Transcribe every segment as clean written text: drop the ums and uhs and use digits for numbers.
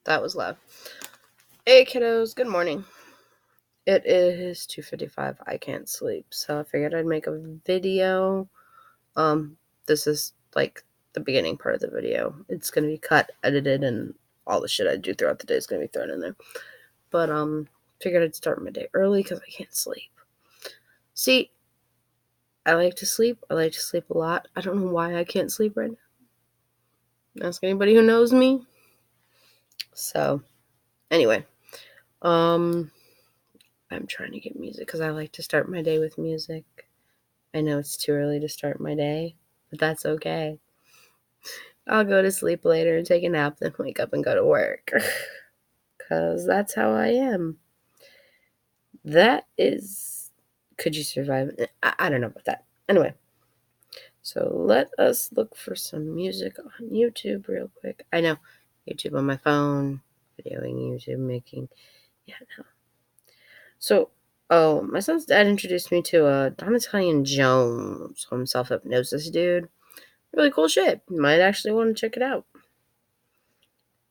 That was loud. Hey, kiddos. Good morning. It is 2:55. I can't sleep, so I figured I'd make a video. This is like the beginning part of the video. It's gonna be cut, edited, and all the shit I do throughout the day is gonna be thrown in there. But figured I'd start my day early because I can't sleep. See, I like to sleep. I like to sleep a lot. I don't know why I can't sleep right now. Ask anybody who knows me. So, anyway, I'm trying to get music because I like to start my day with music. I know it's too early to start my day, but that's okay. I'll go to sleep later and take a nap, then wake up and go to work. Because that's how I am. That is... Could you survive? I don't know about that. Anyway, so let us look for some music on YouTube real quick. I know, YouTube on my phone, videoing YouTube, making... Yeah, no. So, my son's dad introduced me to Don Italian Jones, home self-hypnosis dude. Really cool shit. Might actually want to check it out.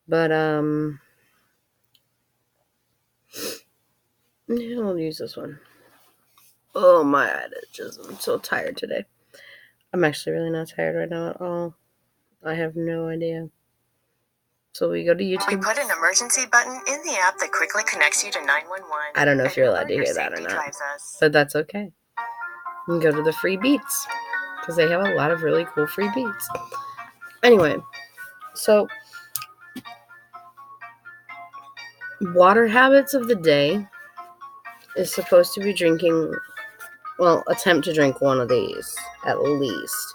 But, yeah, I'll use this one. Oh, my head itches. I'm so tired today. I'm actually really not tired right now at all. I have no idea. So we go to YouTube. We put an emergency button in the app that quickly connects you to 911. I don't know if you're allowed to hear that or not, but that's okay. We can go to the free beats because they have a lot of really cool free beats. Anyway, so water habits of the day is supposed to be drinking, well, attempt to drink one of these at least.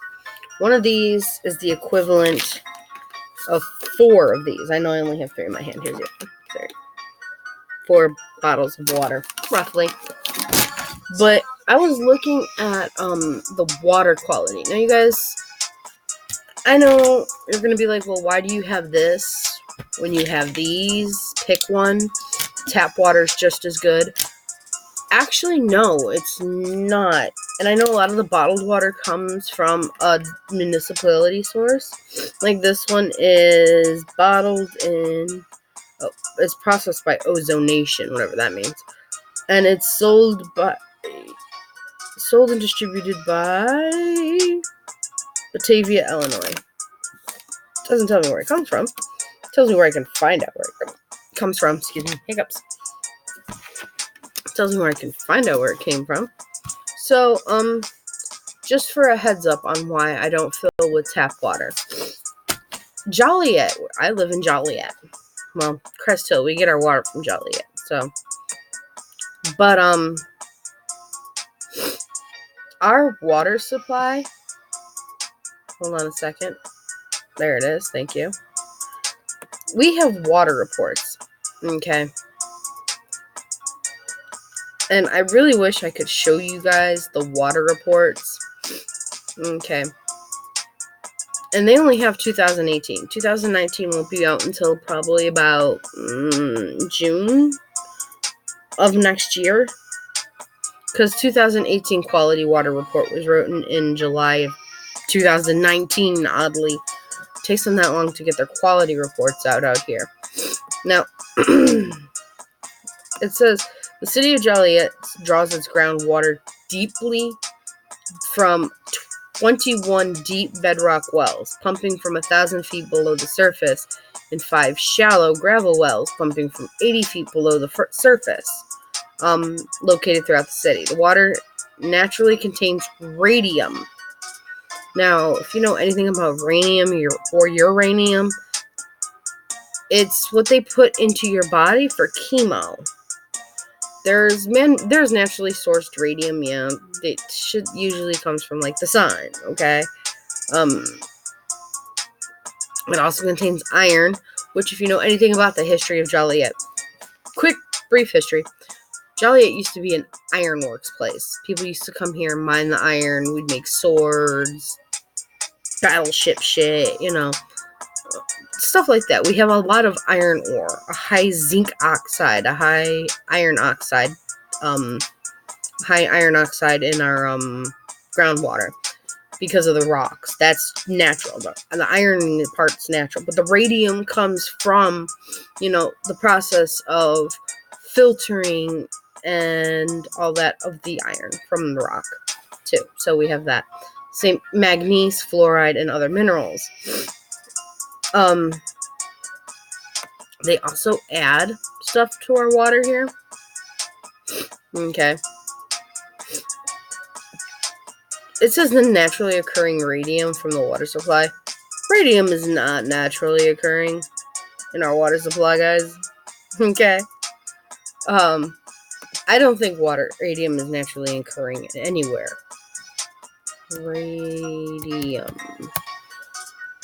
One of these is the equivalent of 4 of these. I know I only have 3 in my hand. Here's the 4 bottles of water, roughly. But I was looking at the water quality. Now, you guys, I know you're going to be like, well, why do you have this when you have these? Pick one. Tap water's just as good. Actually, no, it's not. And I know a lot of the bottled water comes from a municipality source. Like this one is bottled in... Oh, it's processed by Ozonation, whatever that means. And it's sold and distributed by Batavia, Illinois. Doesn't tell me where it comes from. It tells me where I can find out where it comes from. Excuse me, hiccups. Tells me where I can find out where it came from. So, just for a heads up on why I don't fill with tap water. Joliet. I live in Joliet. Well, Crest Hill. We get our water from Joliet. So, but, our water supply... Hold on a second. There it is. Thank you. We have water reports. Okay. And I really wish I could show you guys the water reports. Okay. And they only have 2018. 2019 won't be out until probably about June of next year. Because 2018 quality water report was written in July of 2019, oddly. It takes them that long to get their quality reports out here. Now, it says... The city of Joliet draws its groundwater deeply from 21 deep bedrock wells, pumping from 1,000 feet below the surface, and 5 shallow gravel wells, pumping from 80 feet below the surface, located throughout the city. The water naturally contains radium. Now, if you know anything about radium or uranium, it's what they put into your body for chemo. There's naturally sourced radium, yeah. It usually comes from like the sun, okay? It also contains iron, which if you know anything about the history of Joliet, brief history. Joliet used to be an ironworks place. People used to come here, mine the iron, we'd make swords, battleship shit, stuff like that. We have a lot of iron ore, a high zinc oxide, a high iron oxide in our groundwater. because of the rocks. That's natural. And the iron part's natural. But the radium comes from, the process of filtering and all that of the iron from the rock, too. So we have that. Same manganese, fluoride, and other minerals. They also add stuff to our water here. Okay. It says the naturally occurring radium from the water supply. Radium is not naturally occurring in our water supply, guys. Okay. I don't think radium is naturally occurring anywhere. Radium.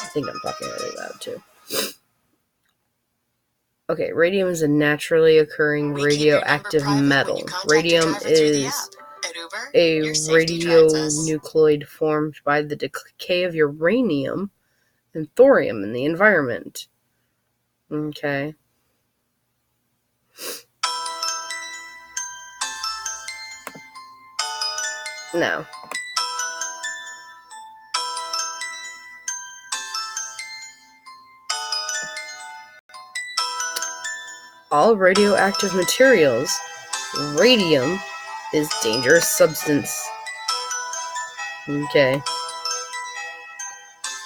I think I'm talking really loud too. Okay, radium is a naturally occurring radioactive metal. Radium is a radionuclide formed by the decay of uranium and thorium in the environment. Okay. No. All radioactive materials, radium is dangerous substance. Okay.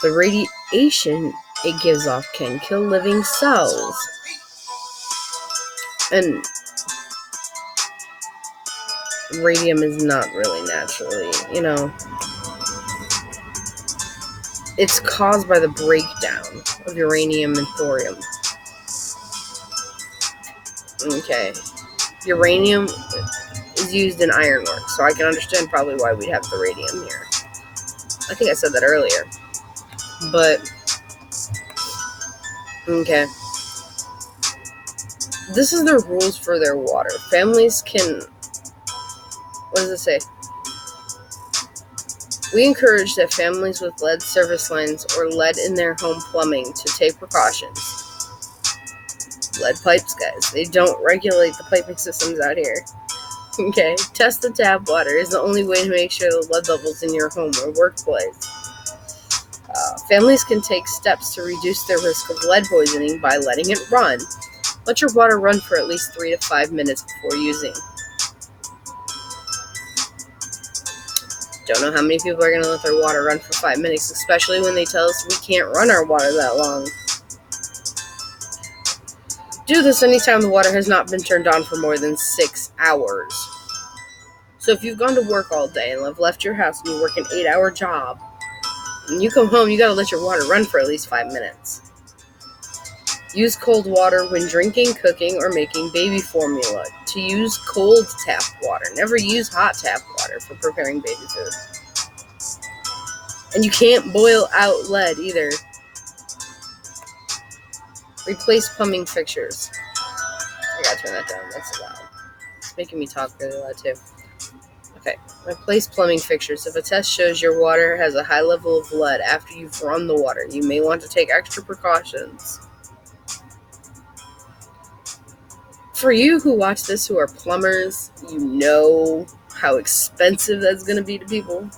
The radiation it gives off can kill living cells. And radium is not really naturally, it's caused by the breakdown of uranium and thorium. Okay. Uranium is used in ironwork, so I can understand probably why we'd have the radium here. I think I said that earlier. But, okay. This is the rules for their water. Families can, what does it say? We encourage that families with lead service lines or lead in their home plumbing to take precautions. Lead pipes, guys. They don't regulate the piping systems out here. Okay. Test the tap water is the only way to make sure the lead levels in your home or workplace. Families can take steps to reduce their risk of lead poisoning by letting it run. Let your water run for at least 3 to 5 minutes before using. Don't know how many people are going to let their water run for 5 minutes, especially when they tell us we can't run our water that long. Do this anytime the water has not been turned on for more than 6 hours. So if you've gone to work all day and have left your house and you work an 8-hour job, and you come home, you got to let your water run for at least 5 minutes. Use cold water when drinking, cooking, or making baby formula. To use cold tap water. Never use hot tap water for preparing baby food. And you can't boil out lead either. Replace plumbing fixtures. I gotta turn that down. That's loud. It's making me talk really loud too. Okay. Replace plumbing fixtures. If a test shows your water has a high level of lead after you've run the water, you may want to take extra precautions. For you who watch this who are plumbers, you know how expensive that's going to be to people.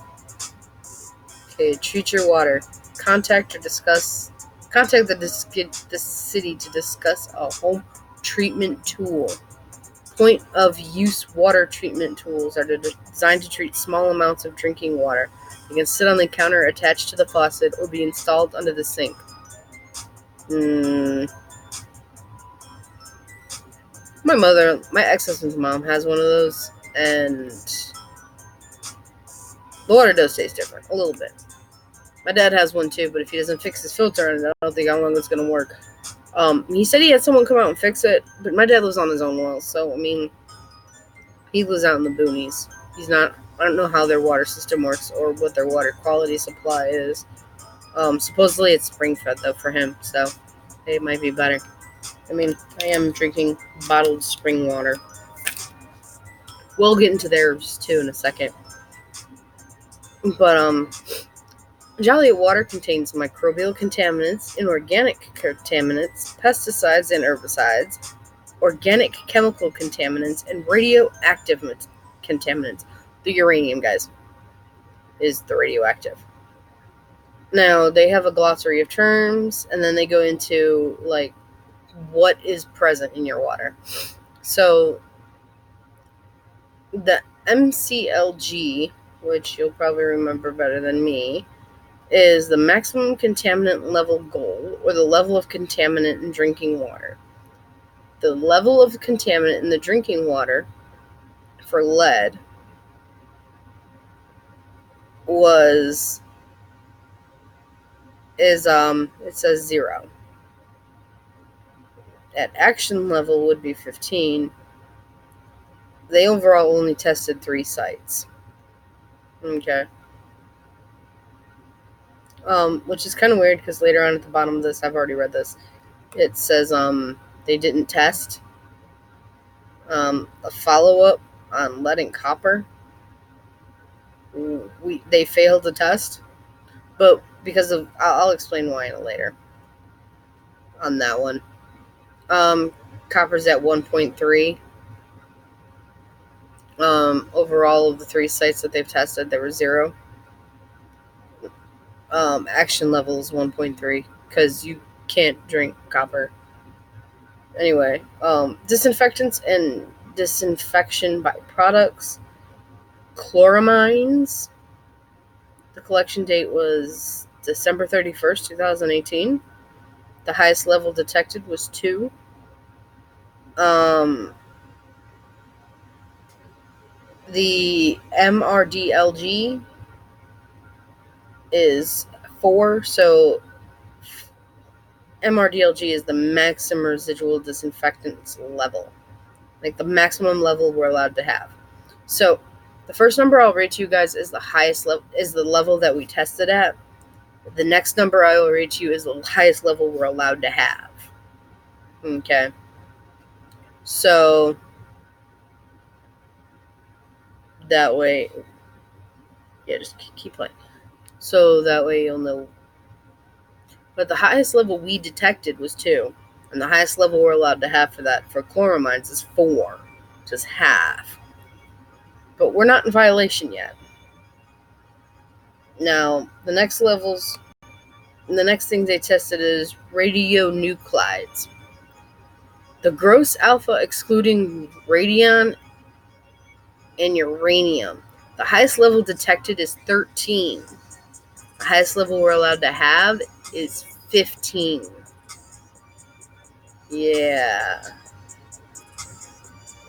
Okay, treat your water. Contact the city to discuss a home treatment tool. Point of use water treatment tools are designed to treat small amounts of drinking water. They can sit on the counter attached to the faucet or be installed under the sink. My ex-husband's mom has one of those, and the water does taste different, a little bit. My dad has one too, but if he doesn't fix his filter, I don't think how long it's going to work. He said he had someone come out and fix it, but my dad lives on his own well, so, he lives out in the boonies. I don't know how their water system works or what their water quality supply is. Supposedly it's spring-fed, though, for him, so it might be better. I am drinking bottled spring water. We'll get into theirs, too, in a second. But, Joliet water contains microbial contaminants, inorganic contaminants, pesticides and herbicides, organic chemical contaminants, and radioactive contaminants. The uranium, guys, is the radioactive. Now, they have a glossary of terms, and then they go into, like, what is present in your water. So, the MCLG, which you'll probably remember better than me, is the maximum contaminant level goal, or the level of contaminant in drinking water. The level of contaminant in the drinking water for lead it says 0. At action level would be 15. They overall only tested 3 sites. Okay. Which is kind of weird because later on at the bottom of this, I've already read this, it says they didn't test a follow-up on lead and copper. They failed the test, but because of, I'll explain why later on that one. Copper's at 1.3. Overall of the 3 sites that they've tested, there were 0. Action level is 1.3 because you can't drink copper. Anyway, disinfectants and disinfection byproducts. Chloramines. The collection date was December 31st, 2018. The highest level detected was 2. The MRDLG is 4, so MRDLG is the maximum residual disinfectants level, like the maximum level we're allowed to have. So the first number I'll read to you guys is the highest level, is the level that we tested at. The next number I will read to you is the highest level we're allowed to have. Okay. So that way, yeah, just keep playing. So that way you'll know. But the highest level we detected was 2. And the highest level we're allowed to have for that, for chloramines, is 4. Just half. But we're not in violation yet. Now, the next thing they tested is radionuclides. The gross alpha excluding radium and uranium. The highest level detected is 13. The highest level we're allowed to have is 15. Yeah.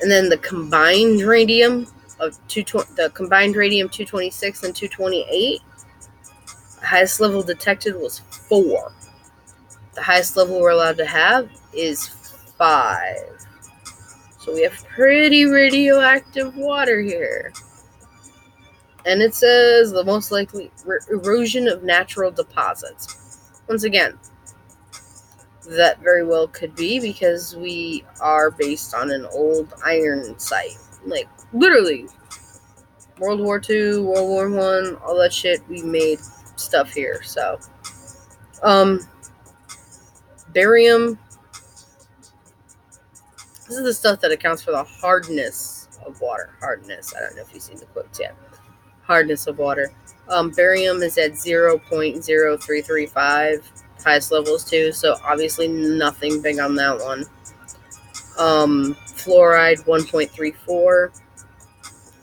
And then the combined radium of the combined radium 226 and 228, the highest level detected was 4. The highest level we're allowed to have is 5. So we have pretty radioactive water here. And it says the most likely erosion of natural deposits. Once again, that very well could be because we are based on an old iron site. Like, literally, World War II, World War I, all that shit, we made stuff here. So, barium. This is the stuff that accounts for the hardness of water. Hardness. I don't know if you've seen the quotes yet. Hardness of water. Barium is at 0.0335. Highest level is 2, so obviously nothing big on that one. Fluoride 1.34.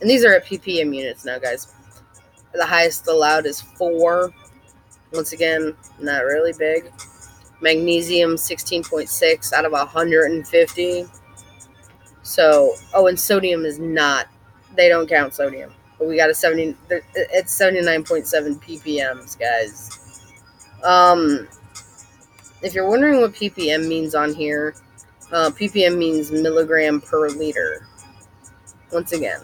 And these are at ppm units now, guys. The highest allowed is 4. Once again, not really big. Magnesium 16.6 out of 150. So, and sodium is not. They don't count sodium. But we got it's 79.7 ppms, guys. If you're wondering what ppm means on here, ppm means milligram per liter. Once again,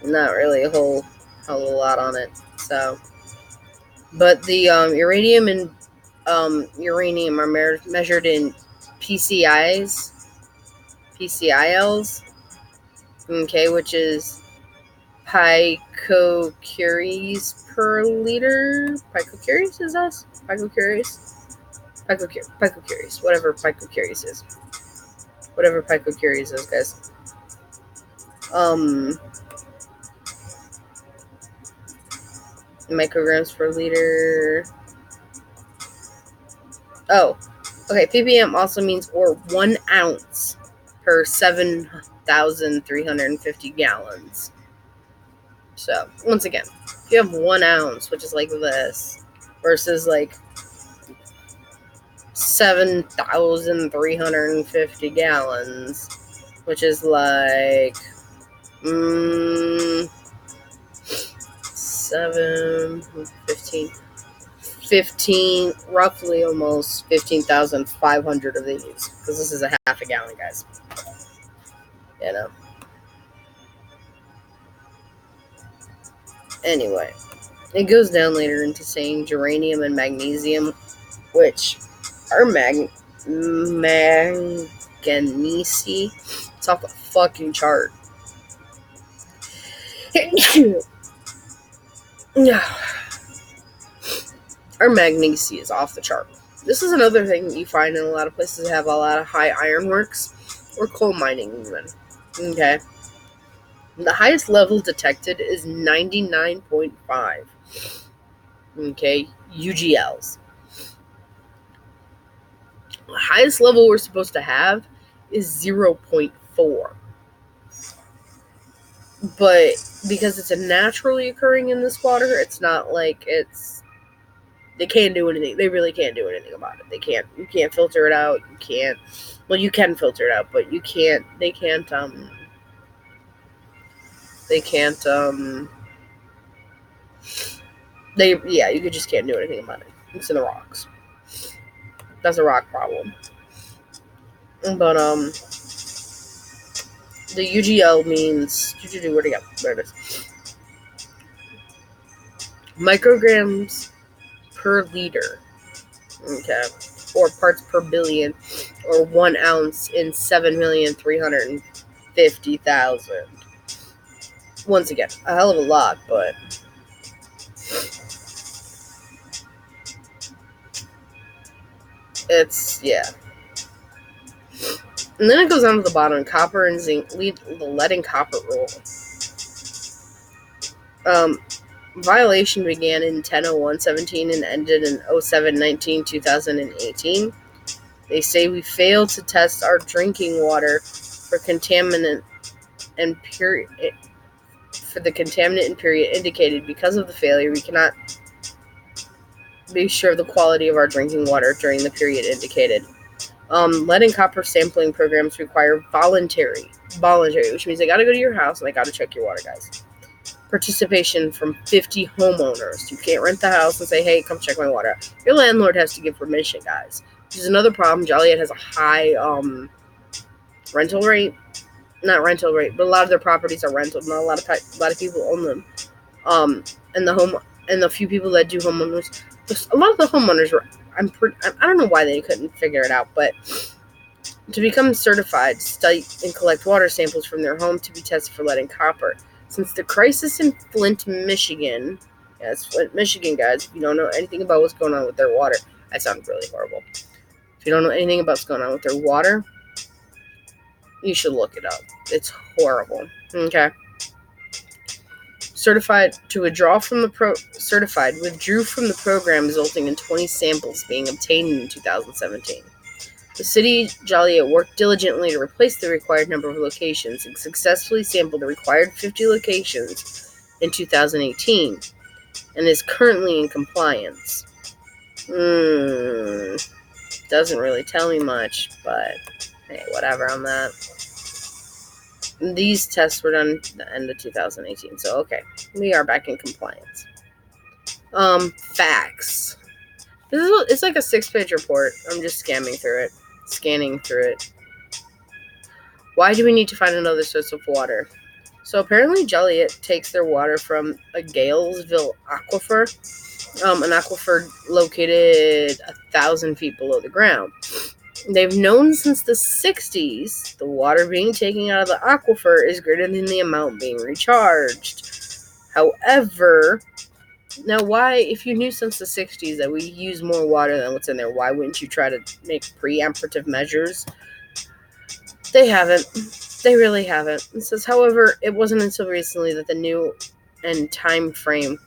not really a whole lot on it. So, but the uranium and uranium are measured in PCIs, okay, which is picocuries per liter. Picocuries is us? Picocuries, whatever picocuries is. Whatever picocuries is, guys. Micrograms per liter. Oh, okay. ppm also means or 1 ounce per 7,350 gallons. So, once again, if you have 1 ounce, which is like this, versus like 7,350 gallons, which is like 15, roughly almost 15,500 of these, because this is a half a gallon, guys. You know. Anyway, it goes down later into saying germanium and magnesium, which are manganese. It's off the fucking chart. Our magnesium is off the chart. This is another thing that you find in a lot of places that have a lot of high ironworks or coal mining even. Okay. The highest level detected is 99.5. Okay, UGLs. The highest level we're supposed to have is 0.4. But because it's a naturally occurring in this water, it's not like they can't do anything. They really can't do anything about it. You can't filter it out. You can filter it out, but you can't, you just can't do anything about it. It's in the rocks. That's a rock problem. But, the UGL means, where'd it go? There it is. Micrograms per liter. Okay. Or parts per billion, or 1 ounce in 7,350,000. Once again, a hell of a lot, but it's, yeah. And then it goes down to the bottom, copper and zinc, the lead and copper rule. Violation began in 10/01/17 and ended in 07/19/2018. They say we failed to test our drinking water for contaminant and period indicated. Because of the failure, we cannot be sure of the quality of our drinking water during the period indicated. Lead and copper sampling programs require voluntary, which means they got to go to your house and they got to check your water, guys. Participation from 50 homeowners. You can't rent the house and say, hey, come check my water. Your landlord has to give permission, guys. Which is another problem. Joliet has a high rental rate. Not rental rate, but a lot of their properties are rental. Not a lot of people own them. And the few people that do homeowners, a lot of the homeowners were. I don't know why they couldn't figure it out, but to become certified, study and collect water samples from their home to be tested for lead and copper. Since the crisis in Flint, Michigan, it's Flint, Michigan, guys. If you don't know anything about what's going on with their water, that sounds really horrible. If you don't know anything about what's going on with their water, you should look it up. It's horrible. Okay. Withdrew from the program, resulting in 20 samples being obtained in 2017. The city Joliet worked diligently to replace the required number of locations and successfully sampled the required 50 locations in 2018 and is currently in compliance. Doesn't really tell me much, but hey, whatever on that. These tests were done at the end of 2018, so okay, we are back in compliance. Facts. It's like a 6-page report. I'm just scanning through it. Why do we need to find another source of water? So apparently Joliet takes their water from a Galesville aquifer, an aquifer located 1,000 feet below the ground. They've known since the 60s the water being taken out of the aquifer is greater than the amount being recharged. However, now why, if you knew since the 60s that we use more water than what's in there, why wouldn't you try to make preemptive measures? They haven't. They really haven't. It says, however, it wasn't until recently that the new and time frame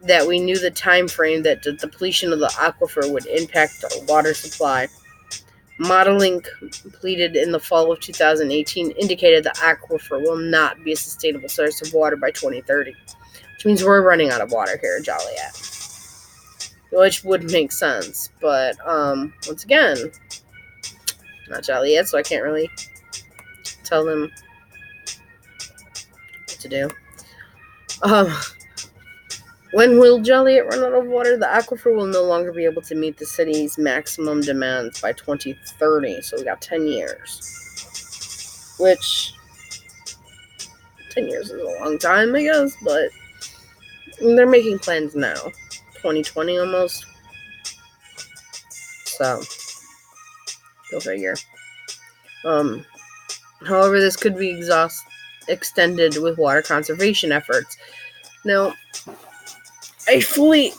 that we knew the time frame that the depletion of the aquifer would impact our water supply. Modeling completed in the fall of 2018 indicated the aquifer will not be a sustainable source of water by 2030, which means we're running out of water here in Joliet, which would make sense. But once again, not Joliet, so I can't really tell them what to do. When will Joliet run out of water? The aquifer will no longer be able to meet the city's maximum demands by 2030, so we got 10 years. Which, 10 years is a long time, I guess, but they're making plans now. 2020 almost. So, go figure. However, this could be extended with water conservation efforts. Now, I fully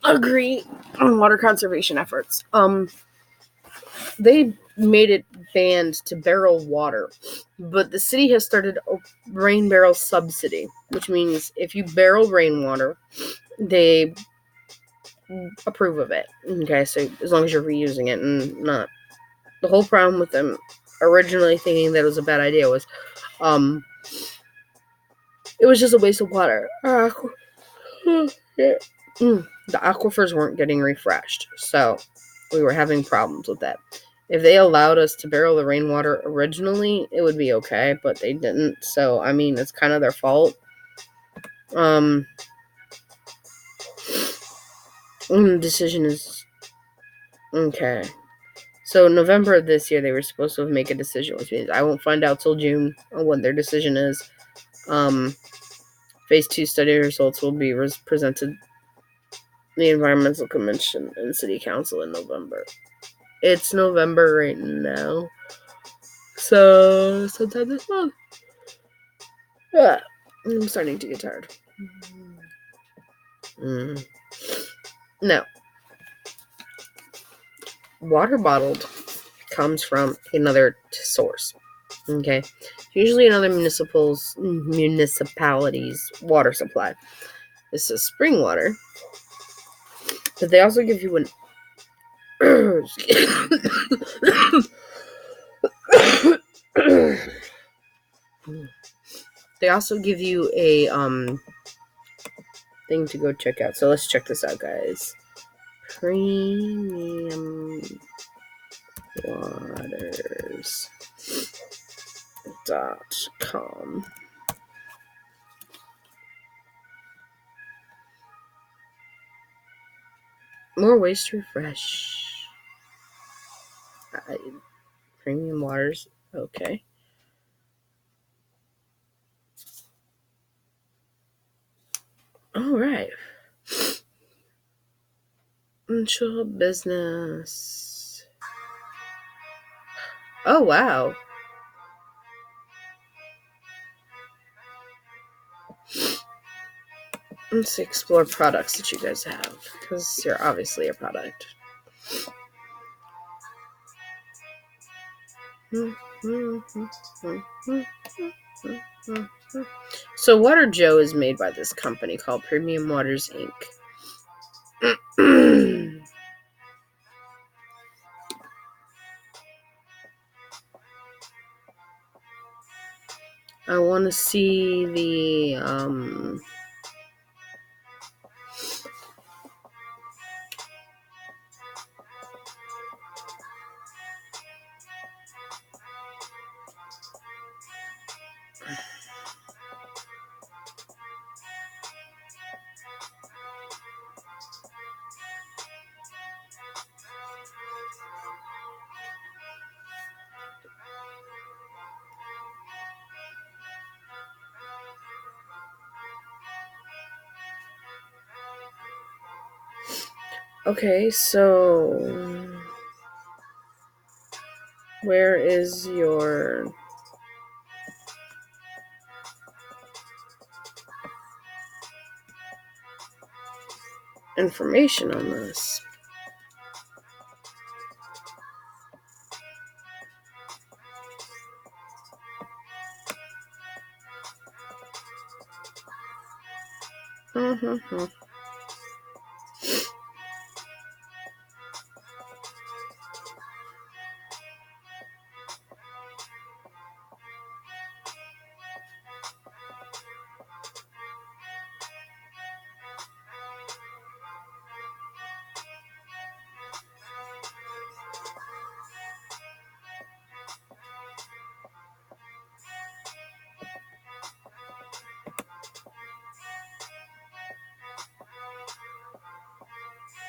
agree on water conservation efforts. They made it banned to barrel water, but the city has started a rain barrel subsidy, which means if you barrel rainwater, they approve of it. Okay, so as long as you're reusing it and not. The whole problem with them originally thinking that it was a bad idea was, it was just a waste of water. The aquifers weren't getting refreshed, so we were having problems with that. If they allowed us to barrel the rainwater originally, it would be okay, but they didn't, so, I mean, it's kind of their fault. The decision is... Okay. So, November of this year, they were supposed to make a decision, which means I won't find out till June on what their decision is. Phase 2 study results will be presented the Environmental Commission and City Council in November. It's November right now, so sometime this month. Yeah, I'm starting to get tired. Now, water bottled comes from another source. Okay, usually another municipality's water supply. This is spring water, but they also give you an they also give you a thing to go check out. So let's check this out, guys. premiumwaters.com. More ways to refresh. Premium waters. Okay. All right. Intro business. Oh, wow. Let's explore products that you guys have, because you're obviously a product. So Water Joe is made by this company called Premium Waters Inc. I want to see the okay, so where is your information on this?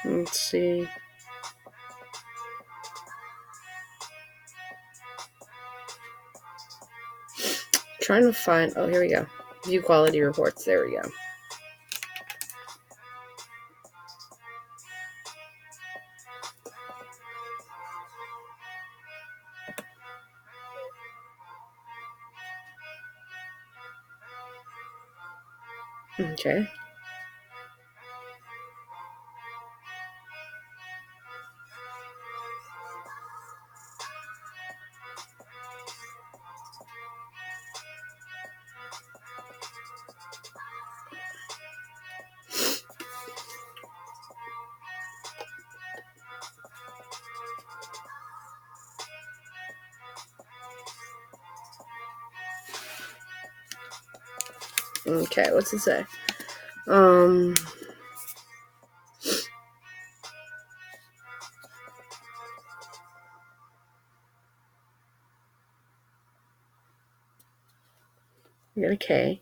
Let's see. Trying to find. Oh, here we go. View quality reports. There we go. Okay. Okay, what's it say? We got a K.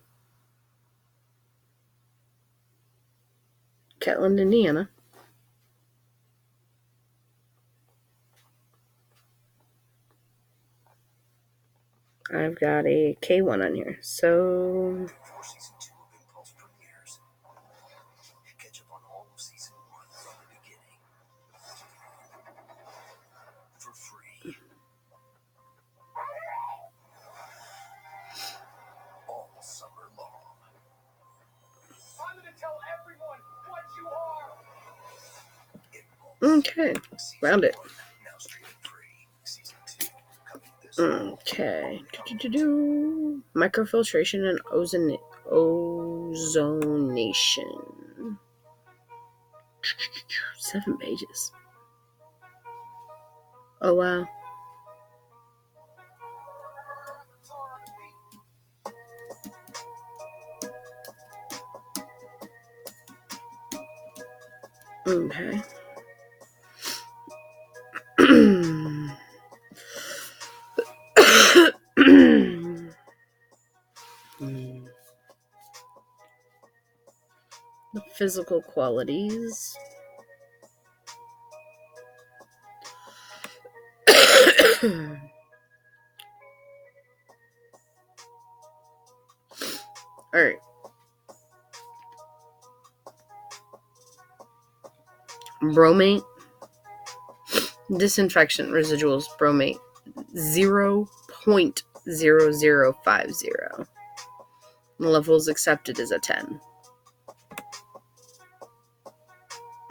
Ketland, Indiana. I've got a K1 on here. So Catch up on all of season 1 from the beginning for free. All summer long. I'm gonna tell everyone what you are. okay, found it. Now streaming free. Season 2 coming this Okay. Microfiltration and ozonation. 7 pages. Oh, wow. Okay. The physical qualities. All right. Bromate. Disinfection residuals. Bromate. 0.0050. Levels accepted is a 10.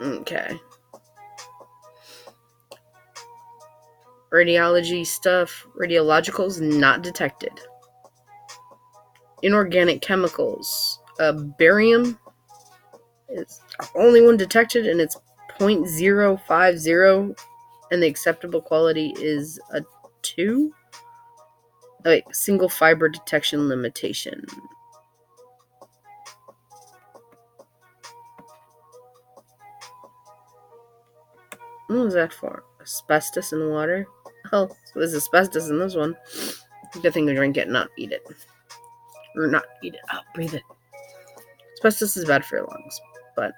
Okay. Radiology stuff. Radiologicals not detected. Inorganic chemicals. Barium is only one detected, and it's 0.050, and the acceptable quality is a 2. Oh, wait, single fiber detection limitation. What was that for? Asbestos in water? Oh, so there's asbestos in this one. Good thing to drink it, not eat it. Or not eat it. Oh, breathe it. Asbestos is bad for your lungs, but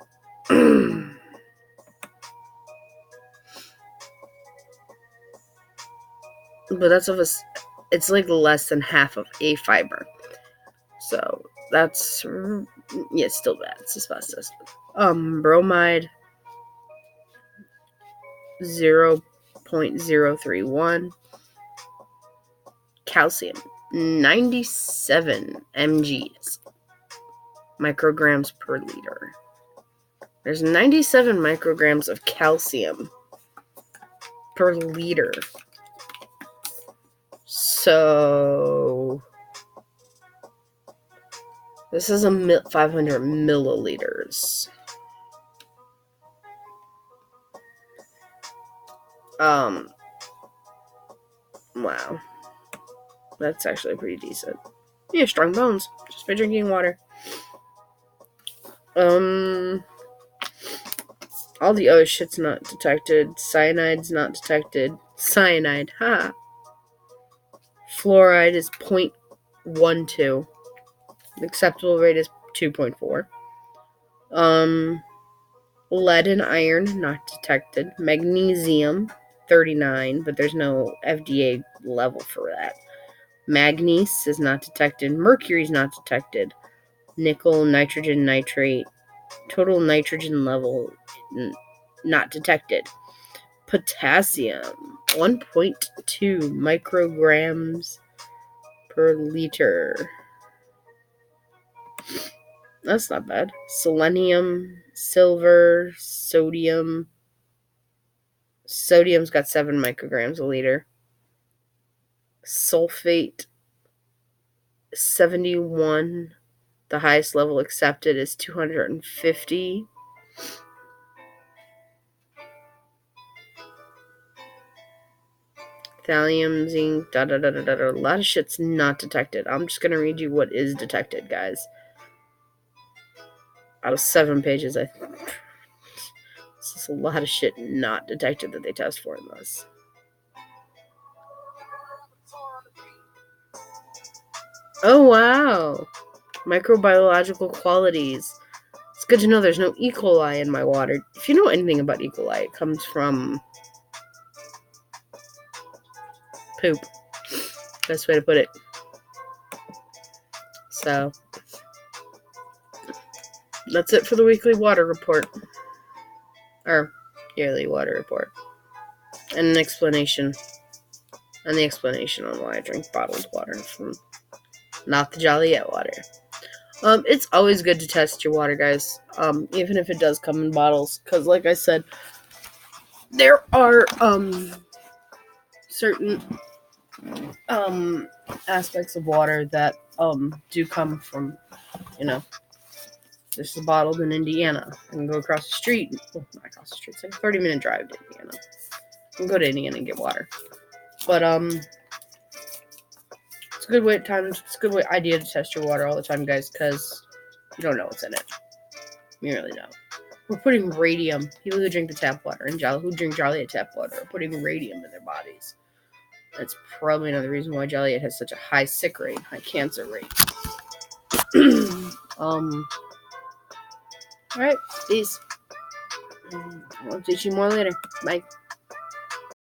but that's of us. It's like less than half of a fiber. So that's it's still bad. It's asbestos. Bromide 0.031. Calcium 97 mgs. Micrograms per liter. There's 97 micrograms of calcium per liter. So This is 500 milliliters. Wow. That's actually pretty decent. Yeah, strong bones. Just by drinking water. All the other shit's not detected. Cyanide's not detected. Cyanide, ha. Fluoride is 0.12. The acceptable rate is 2.4. Lead and iron, not detected. Magnesium, 39, but there's no FDA level for that. Manganese is not detected. Mercury is not detected. Nickel, nitrogen, nitrate. Total nitrogen level, not detected. Potassium, 1.2 micrograms per liter. That's not bad. Selenium, silver, sodium. Sodium's got 7 micrograms a liter. Sulfate, 71. The highest level accepted is 250. Thallium, zinc, A lot of shit's not detected. I'm just gonna read you what is detected, guys. Out of 7 pages, I think. This is a lot of shit not detected that they test for in this. Oh, wow. Microbiological qualities. It's good to know there's no E. coli in my water. If you know anything about E. coli, it comes from poop. Best way to put it. So, that's it for the weekly water report. Or yearly water report. And an explanation. And the explanation on why I drink bottled water from not the Joliet water. It's always good to test your water, guys. Even if it does come in bottles. Because, like I said, there are, certain, aspects of water that, do come from, this is bottled in Indiana. I can go across the street. Well, not across the street. It's like a 30-minute drive to Indiana. I can go to Indiana and get water. But, it's a good idea to test your water all the time, guys, because you don't know what's in it. You really don't. We're putting radium. People who drink the tap water and who drink Joliet tap water are putting radium in their bodies. That's probably another reason why Joliet has such a high sick rate, high cancer rate. Alright, peace. I'll teach you more later. Bye.